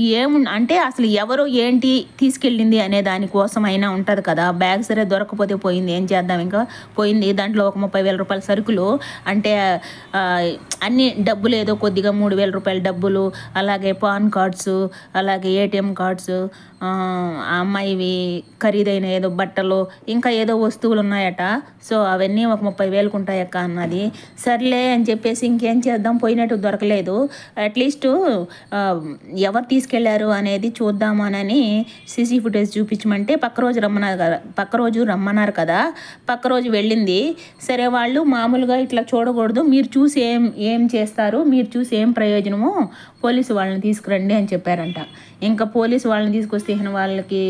[SPEAKER 1] అంటే అసలు ఎవరు ఏంటి తీసుకెళ్ళింది అనే దానికోసం అయినా ఉంటుంది కదా. బ్యాగ్ సరే దొరకపోతే పోయింది, ఏం చేద్దాం, ఇంకా పోయింది. దాంట్లో ఒక 30,000 రూపాయల సరుకులు, అంటే అన్ని డబ్బులు ఏదో కొద్దిగా 3,000 రూపాయల డబ్బులు, అలాగే పాన్ కార్డ్స్, అలాగే ఏటీఎం కార్డ్స్, ఆ అమ్మాయివి ఖరీదైన ఏదో బట్టలు, ఇంకా ఏదో వస్తువులు ఉన్నాయట. సో అవన్నీ ఒక 30,000కు ఉంటాయక్క అన్నది. సర్లే అని చెప్పేసి ఇంకేం చేద్దాం, పోయినట్టు దొరకలేదు, అట్లీస్ట్ ఎవరు తీసుకెళ్లారు అనేది చూద్దామనని సీసీ ఫుటేజ్ చూపించమంటే పక్క రోజు రమ్మన్నారు కదా. పక్క రోజు వెళ్ళింది. సరే వాళ్ళు మామూలుగా ఇట్లా చూడకూడదు, మీరు చూసి ఏం చేస్తారు, మీరు చూసి ఏం ప్రయోజనము, పోలీసు వాళ్ళని తీసుకురండి అని చెప్పారంట. ఇంకా పోలీసు వాళ్ళని తీసుకొస్తే వాళ్ళకి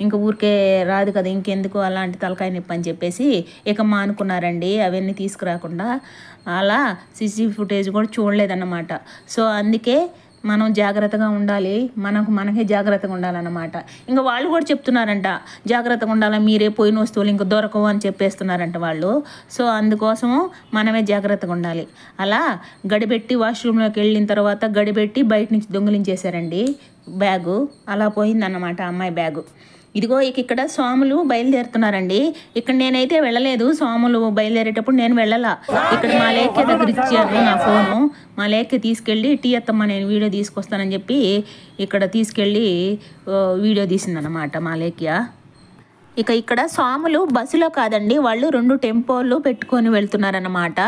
[SPEAKER 1] ఇంకా ఊరికే రాదు కదా, ఇంకెందుకు అలాంటి తలకాయ నొప్పి అని చెప్పేసి ఇక మానుకున్నారండి అవన్నీ తీసుకురాకుండా. అలా సీసీ ఫుటేజ్ కూడా చూడలేదన్నమాట. సో అందుకే మనం జాగ్రత్తగా ఉండాలి, మనకే జాగ్రత్తగా ఉండాలన్నమాట. ఇంకా వాళ్ళు కూడా చెప్తున్నారంట జాగ్రత్తగా ఉండాలి, మీరే పోయిన వస్తువులు ఇంకా దొరకవు అని చెప్పేస్తున్నారంట వాళ్ళు. సో అందుకోసము మనమే జాగ్రత్తగా ఉండాలి. అలా గడిపెట్టి వాష్రూమ్లోకి వెళ్ళిన తర్వాత గడిపెట్టి బయట నుంచి దొంగిలించేశారండి బ్యాగు. అలా పోయిందన్నమాట అమ్మాయి బ్యాగు. ఇదిగో ఇక్కడ స్వాములు బయలుదేరుతున్నారండి. ఇక్కడ నేనైతే వెళ్ళలేదు, స్వాములు బయలుదేరేటప్పుడు నేను వెళ్ళాలా. ఇక్కడ మా లేఖ్య దగ్గర ఇచ్చాను నా ఫోను. మా లేఖ్య తీసుకెళ్ళి టీ అత్తమ్మ నేను వీడియో తీసుకొస్తానని చెప్పి ఇక్కడ తీసుకెళ్ళి వీడియో తీసిందన్నమాట మా లేఖ్య. ఇక్కడ స్వాములు బస్సులో కాదండి, వాళ్ళు 2 టెంపోలు పెట్టుకొని వెళ్తున్నారన్నమాట,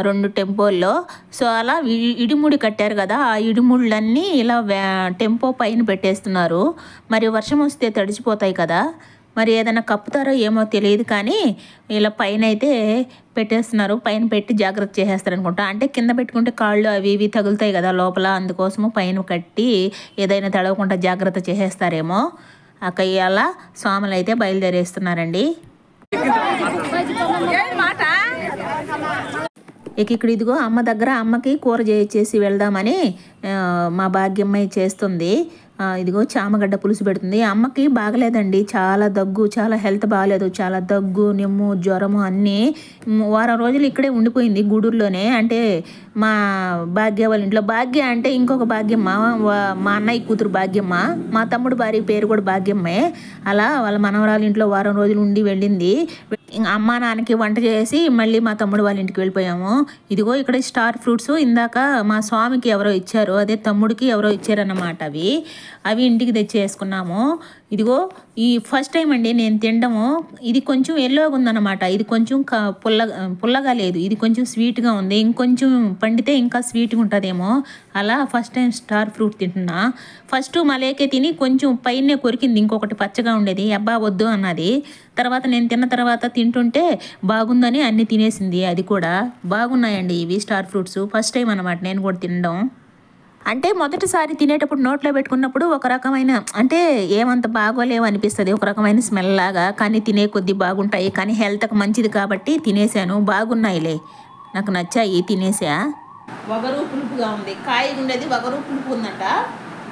[SPEAKER 1] 2 టెంపోల్లో. సో అలా ఇడిముడి కట్టారు కదా, ఆ ఇడిముళ్ళన్నీ ఇలా టెంపో పైన పెట్టేస్తున్నారు. మరి వర్షం వస్తే తడిచిపోతాయి కదా, మరి ఏదైనా కప్పుతారో ఏమో తెలియదు, కానీ ఇలా పైన అయితే పెట్టేస్తున్నారు. పైన పెట్టి జాగ్రత్త చేసేస్తారు అనుకుంటా. అంటే కింద పెట్టుకుంటే కాళ్ళు అవి ఇవి తగులుతాయి కదా లోపల, అందుకోసము పైన కట్టి ఏదైనా తడవకుండా జాగ్రత్త చేసేస్తారేమో. అలా స్వాములు అయితే బయలుదేరేస్తున్నారండి. ఇక్కడ ఇదిగో అమ్మ దగ్గర అమ్మకి కూర చేసి వెళ్దామని మా భాగ్యమ్మాయి చేస్తుంది. ఇదిగో చామగడ్డ పులుసు పెడుతుంది. అమ్మకి బాగలేదండి, చాలా దగ్గు, చాలా హెల్త్ బాగాలేదు, చాలా దగ్గు, నిమ్ము, జ్వరము అన్నీ. వారం రోజులు ఇక్కడే ఉండిపోయింది గూడూరులోనే. అంటే మా భాగ్య వాళ్ళ ఇంట్లో. భాగ్య అంటే ఇంకొక భాగ్యమ్మ, మా అన్నయ్య కూతురు భాగ్యమ్మ, మా తమ్ముడు భార్య పేరు కూడా భాగ్యమ్మే. అలా వాళ్ళ మనవరాలు ఇంట్లో వారం రోజులు ఉండి వెళ్ళింది. అమ్మ నాన్నకి వంట చేసి మళ్ళీ మా తమ్ముడు వాళ్ళ ఇంటికి వెళ్ళిపోయాము. ఇదిగో ఇక్కడ స్టార్ ఫ్రూట్స్ ఇందాక మా స్వామికి ఎవరో ఇచ్చారు, అదే తమ్ముడికి ఎవరో ఇచ్చారన్నమాట. అవి ఇంటికి తెచ్చేసుకున్నాము. ఇదిగో ఈ ఫస్ట్ టైం అండి నేను తినడము. ఇది కొంచెం ఎల్లోగా ఉందన్నమాట, ఇది కొంచెం పుల్లగా లేదు, ఇది కొంచెం స్వీట్గా ఉంది. ఇంకొంచెం పండితే ఇంకా స్వీట్గా ఉంటుందేమో. అలా ఫస్ట్ టైం స్టార్ ఫ్రూట్ తింటున్నా. ఫస్ట్ మలేకే తిని కొంచెం పైనే కొరికింది, ఇంకొకటి పచ్చగా ఉండేది, అబ్బా వద్దు అన్నది. తర్వాత నేను తిన్న తర్వాత తింటుంటే బాగుందని అన్ని తినేసింది. అది కూడా బాగున్నాయండి ఇవి స్టార్ ఫ్రూట్స్. ఫస్ట్ టైం అన్నమాట నేను కూడా తినడం. అంటే మొదటిసారి తినేటప్పుడు నోట్లో పెట్టుకున్నప్పుడు ఒక రకమైన, అంటే ఏమంత బాగోలేవు అనిపిస్తుంది, ఒక రకమైన స్మెల్ లాగా. కానీ తినే కొద్దీ బాగుంటాయి, కానీ హెల్త్కి మంచిది కాబట్టి తినేసాను. బాగున్నాయిలే, నాకు నచ్చాయి, తినేసా. వగరు పులుపుగా ఉంది, కాయ ఉండేది వగరు పులుపు ఉందంట.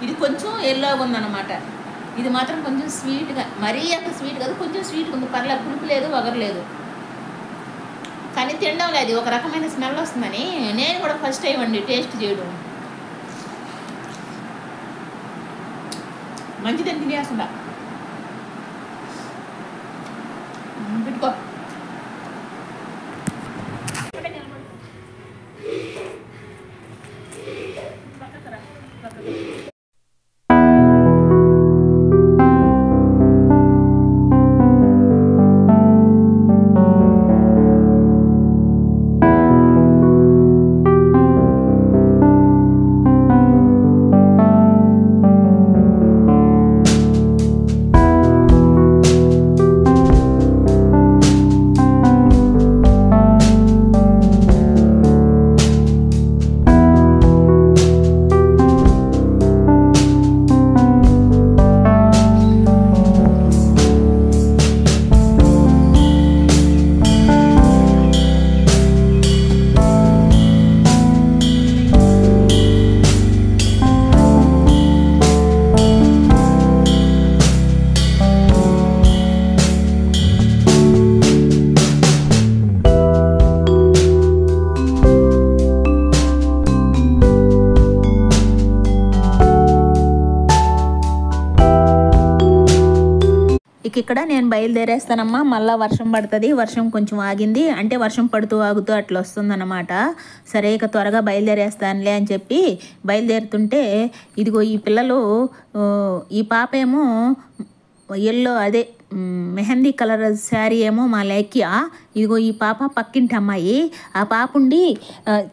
[SPEAKER 1] ఇది కొంచెం ఎల్లోగా ఉందన్నమాట. ఇది మాత్రం కొంచెం స్వీట్గా, మరీ అంత స్వీట్ కాదు, కొంచెం స్వీట్గా ఉంది, పర్లేదు, పులుపు లేదు, వగరు లేదు. కానీ తినడం లేదు, ఒక రకమైన స్మెల్ వస్తుందని నేను కూడా ఫస్ట్ టైం అండి టేస్ట్ చేయడం. మంచిదని తినేస్తుందా పెట్టుకో. ఇక్కడ నేను బయలుదేరేస్తానమ్మా. మళ్ళీ వర్షం పడుతుంది. వర్షం కొంచెం ఆగింది అంటే వర్షం పడుతూ ఆగుతూ అట్లా వస్తుందన్నమాట. సరే ఇక త్వరగా బయలుదేరేస్తానులే అని చెప్పి బయలుదేరుతుంటే ఇదిగో ఈ పిల్లలు, ఈ పాప ఏమో ఎల్లో అదే మెహందీ కలర్ శారీ ఏమో మా లేఖ్య, ఇదిగో ఈ పాప పక్కింటి అమ్మాయి. ఆ పాప ఉండి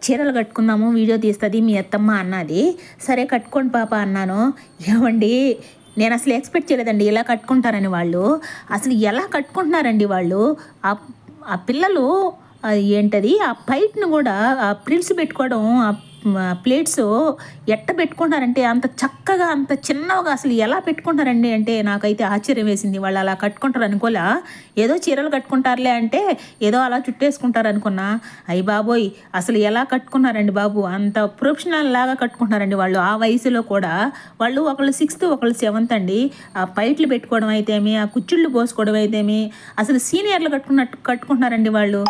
[SPEAKER 1] చీరలు కట్టుకుందాము వీడియో తీస్తుంది మీ అత్తమ్మ అన్నది. సరే కట్టుకోండి పాప అన్నాను. ఏమండి నేను అసలు ఎక్స్పెక్ట్ చేయలేదండి ఇలా కట్టుకుంటారని. వాళ్ళు అసలు ఎలా కట్టుకుంటున్నారండి వాళ్ళు. ఆ పిల్లలు ఏంటది ఆ పైట్ను కూడా ఆ ప్రిల్స్ పెట్టుకోవడం, ఆ ప్లేట్స్ ఎట్ట పెట్టుకుంటారంటే అంత చక్కగా అంత చిన్నగా అసలు ఎలా పెట్టుకుంటారండి అంటే నాకైతే ఆశ్చర్యం వేసింది. వాళ్ళు అలా కట్టుకుంటారు అనుకోలే. ఏదో చీరలు కట్టుకుంటారులే అంటే ఏదో అలా చుట్టేసుకుంటారు అనుకున్నా. అయ్యి బాబోయ్ అసలు ఎలా కట్టుకున్నారండి బాబు, అంత ప్రొఫెషనల్ లాగా కట్టుకుంటున్నారండి వాళ్ళు. ఆ వయసులో కూడా వాళ్ళు ఒకళ్ళు 6th ఒకళ్ళు 7th అండి. ఆ పైట్లు పెట్టుకోవడం అయితేమి, ఆ కుచ్చిళ్ళు పోసుకోవడం అయితేమి అసలు సీనియర్లు కట్టుకుంటున్నారండి వాళ్ళు.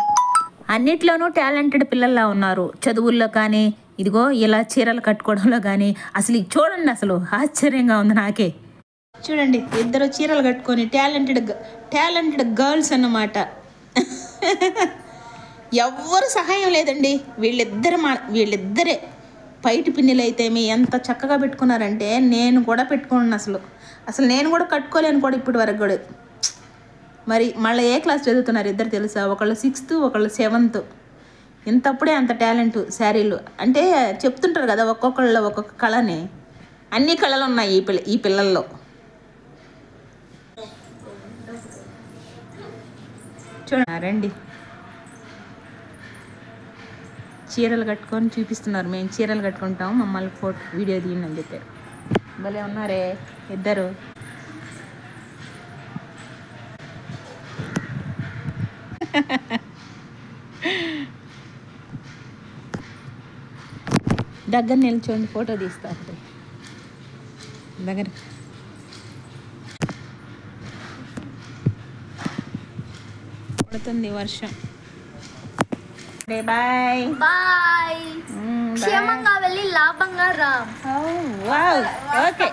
[SPEAKER 1] అన్నిట్లోనూ టాలెంటెడ్ పిల్లల్లా ఉన్నారు. చదువుల్లో కానీ ఇదిగో ఇలా చీరలు కట్టుకోవడంలో కానీ అసలు చూడండి అసలు ఆశ్చర్యంగా ఉంది నాకే. చూడండి ఇద్దరు చీరలు కట్టుకొని టాలెంటెడ్ గర్ల్స్ అన్నమాట. ఎవ్వరు సహాయం లేదండి. వీళ్ళిద్దరే పైటి పిన్నిలు అయితేమి ఎంత చక్కగా పెట్టుకున్నారంటే నేను కూడా పెట్టుకున్నాను. అసలు నేను కూడా కట్టుకోలేను కూడా ఇప్పటి వరకు కూడా. మరి మళ్ళీ ఏ క్లాస్ చదువుతున్నారు ఇద్దరు తెలుసా? ఒకళ్ళు 6th ఒకళ్ళు 7th. ఇంతప్పుడే అంత టాలెంట్ శారీలు అంటే చెప్తుంటారు కదా ఒక్కొక్కళ్ళలో ఒక్కొక్క కళని. అన్ని కళలు ఉన్నాయి ఈ పిల్లల్లో. చూడండి చీరలు కట్టుకొని చూపిస్తున్నారు. మేము చీరలు కట్టుకుంటాం మమ్మల్ని వీడియో తీయండి అని చెప్పారు. భలే ఉన్నారే ఇద్దరు. దగ్గర నిల్చోండి ఫోటో తీస్తారు. దగ్గర పడుతుంది వర్షం. Bye
[SPEAKER 2] bye. క్షేమంగా వెళ్ళి లాభంగా రా.
[SPEAKER 1] ఓకే.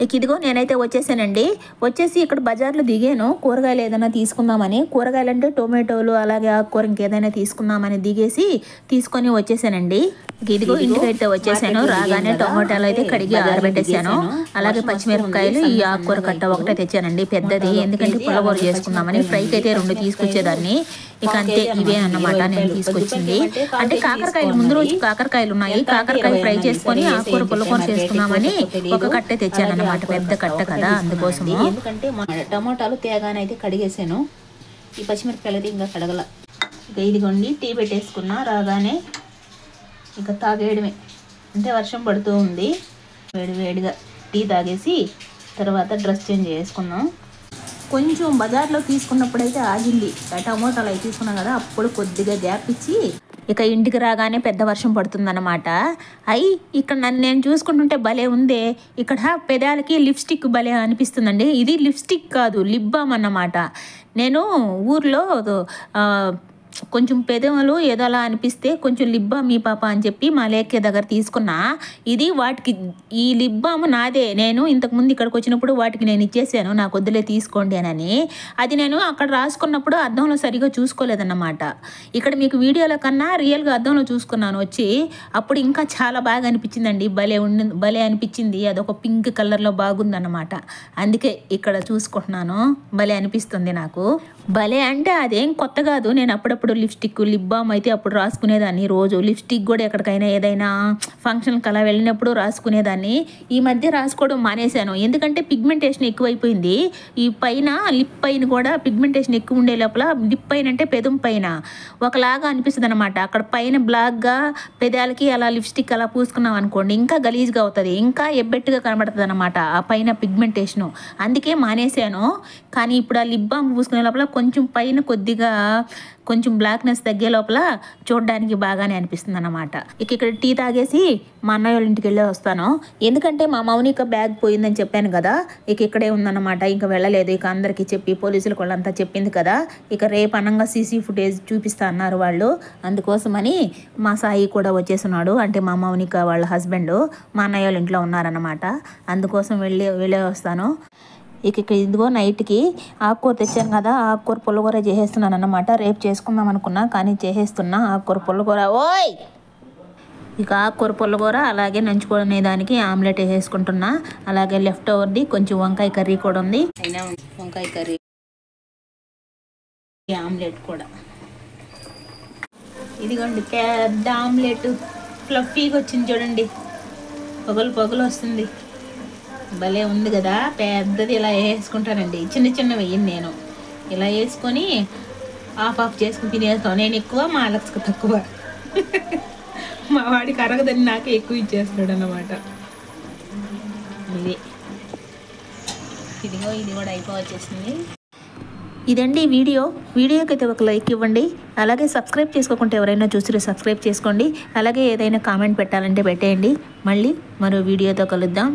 [SPEAKER 1] ఇక ఇదిగో నేనైతే వచ్చేసానండి. వచ్చేసి ఇక్కడ బజార్లో దిగాను కూరగాయలు ఏదైనా తీసుకుందామని. కూరగాయలు అంటే టొమాటోలు అలాగే ఆకుకూర ఇంకేదైనా తీసుకుందామని దిగేసి తీసుకొని వచ్చేసానండి. ఇదిగో ఇంటికైతే వచ్చేసాను. రాగానే టొమాటోలు అయితే కడిగి ఆరబెట్టేసాను. అలాగే పచ్చిమిరపకాయలు ఈ ఆకుకూర కట్ట ఒకటే తెచ్చానండి పెద్దది. ఎందుకంటే పుల్లగూర చేసుకుందామని. ఫ్రైకి అయితే 2 తీసుకొచ్చేదాన్ని. ఇక అంతే ఇవే అన్నమాట నేను తీసుకొచ్చింది. అంటే కాకరకాయలు ముందు రోజు కాకరకాయలు ఉన్నాయి. కాకరకాయ ఫ్రై చేసుకొని ఆకుకూర పుల్లకూర చేసుకుందామని ఒక కట్టే తెచ్చాను అన్నమాట. పెద్ద కట్ట కదా అందుకోసము. ఎందుకంటే టమాటాలు తేగానైతే కడిగేసాను. ఈ పచ్చిమిరపకాయలు అయితే ఇంకా కడగల. ఇక ఇదిగోండి టీ పెట్టేసుకున్నా. రాగానే ఇక తాగేయడమే. అంటే వర్షం పడుతూ ఉంది. వేడిగా టీ తాగేసి తర్వాత డ్రెస్ చేంజ్ చేసుకున్నాం. కొంచెం బజార్లో తీసుకున్నప్పుడైతే ఆగింది. టమోటాలు అవి తీసుకున్నాం కదా అప్పుడు కొద్దిగా గ్యాప్ ఇచ్చి ఇక ఇంటికి రాగానే పెద్ద వర్షం పడుతుందన్నమాట. ఇక్కడ నన్ను నేను చూసుకుంటుంటే భలే ఉందే. ఇక్కడ పెదాలకి లిప్స్టిక్ భలే అనిపిస్తుందండి. ఇది లిప్స్టిక్ కాదు లిప్ బామ్ అన్నమాట. నేను ఊర్లో కొంచెం పెదవులు ఏదో అలా అనిపిస్తే కొంచెం లిప్ బామ్ మీ పాప అని చెప్పి మా లేఖ దగ్గర తీసుకున్నా. ఇది వాటికి ఈ లిప్ బామ్ నాదే, నేను ఇంతకుముందు ఇక్కడికి వచ్చినప్పుడు వాటికి నేను ఇచ్చేసాను, నాకు వద్దులే తీసుకోండి అని. అది నేను అక్కడ రాసుకున్నప్పుడు అద్దంలో సరిగా చూసుకోలేదన్నమాట. ఇక్కడ మీకు వీడియోలో కన్నా రియల్గా అద్దంలో చూసుకున్నాను వచ్చి, అప్పుడు ఇంకా చాలా బాగా అనిపించిందండి. భలే అనిపించింది. అదొక పింక్ కలర్లో బాగుందన్నమాట. అందుకే ఇక్కడ చూసుకుంటున్నాను, భలే అనిపిస్తుంది నాకు. భలే అంటే అదేం కొత్త కాదు, నేను అప్పుడప్పుడు లిప్స్టిక్ లిప్ బామ్ అయితే అప్పుడు రాసుకునేదాన్ని. రోజు లిప్స్టిక్ కూడా ఎక్కడికైనా ఏదైనా ఫంక్షన్కి అలా వెళ్ళినప్పుడు రాసుకునేదాన్ని. ఈ మధ్య రాసుకోవడం మానేశాను, ఎందుకంటే పిగ్మెంటేషన్ ఎక్కువైపోయింది. ఈ పైన లిప్ పైన కూడా పిగ్మెంటేషన్ ఎక్కువ ఉండే లోపల లిప్ పైన అంటే పెదం పైన ఒకలాగా అనిపిస్తుంది అనమాట. అక్కడ పైన బ్లాక్గా పెదాలకి అలా లిప్స్టిక్ అలా పూసుకున్నాం అనుకోండి, ఇంకా గలీజ్గా అవుతుంది, ఇంకా ఎబ్బెట్టుగా కనబడుతుంది అనమాట ఆ పైన పిగ్మెంటేషను. అందుకే మానేశాను. కానీ ఇప్పుడు ఆ లిప్ బామ్ పూసుకునే లోపల కొంచెం పైన కొద్దిగా కొంచెం బ్లాక్నెస్ తగ్గే లోపల చూడడానికి బాగానే అనిపిస్తుంది అన్నమాట. ఇక్కడ టీ తాగేసి మా అన్నయ్య వాళ్ళ ఇంటికి వెళ్ళి వస్తాను, ఎందుకంటే మా మౌనిక బ్యాగ్ పోయిందని చెప్పాను కదా, ఇక్కడే ఉందన్నమాట. ఇంకా వెళ్ళలేదు, ఇక అందరికీ చెప్పి పోలీసులకు వాళ్ళంతా చెప్పింది కదా, ఇక రేపు అనంగా సీసీ ఫుటేజ్ చూపిస్తా అన్నారు వాళ్ళు. అందుకోసమని మా సాయి కూడా వచ్చేస్తున్నాడు, అంటే మా మౌనిక వాళ్ళ హస్బెండ్ మా అన్నయ్య వాళ్ళ ఇంట్లో ఉన్నారన్నమాట. అందుకోసం వెళ్ళే వస్తాను. ఇక్కడ ఇదిగో నైట్కి ఆకుకూర తెచ్చాను కదా, ఆకుకూర పుల్లగూర చేసేస్తున్నాను అన్నమాట. రేపు చేసుకుందాం అనుకున్నా కానీ చేసేస్తున్నా ఆకుకూర పుల్లగూర. ఓయ్ ఇక ఆకుకూర పుల్లగూర అలాగే నంచుకునే దానికి ఆమ్లెట్ వేసేసుకుంటున్నా. అలాగే లెఫ్ట్ ఓవర్ది కొంచెం వంకాయ కర్రీ కూడా ఉంది, అయినా వంకాయ కర్రీ ఆమ్లెట్ కూడా. ఇదిగోండి పెద్ద ఆమ్లెట్ ఫ్లఫీగా వచ్చింది చూడండి, పొగలు వస్తుంది, భలే ఉంది కదా. పెద్దది ఇలా వేసుకుంటానండి, చిన్న వేయను నేను. ఇలా వేసుకొని ఆఫ్ చేసుకుని తినేస్తాను. నేను ఎక్కువ, మా అలక్స్కి తక్కువ. మా వాడికి అరగదని నాకే ఎక్కువ ఇచ్చేస్తున్నాడు అన్నమాట. ఇదిగో ఇది కూడా అయిపోవచ్చేసింది. ఇదండి వీడియోకి అయితే ఒక లైక్ ఇవ్వండి. అలాగే సబ్స్క్రైబ్ చేసుకోకుంటే ఎవరైనా చూసి సబ్స్క్రైబ్ చేసుకోండి. అలాగే ఏదైనా కామెంట్ పెట్టాలంటే పెట్టేయండి. మళ్ళీ మరో వీడియోతో కలుద్దాం.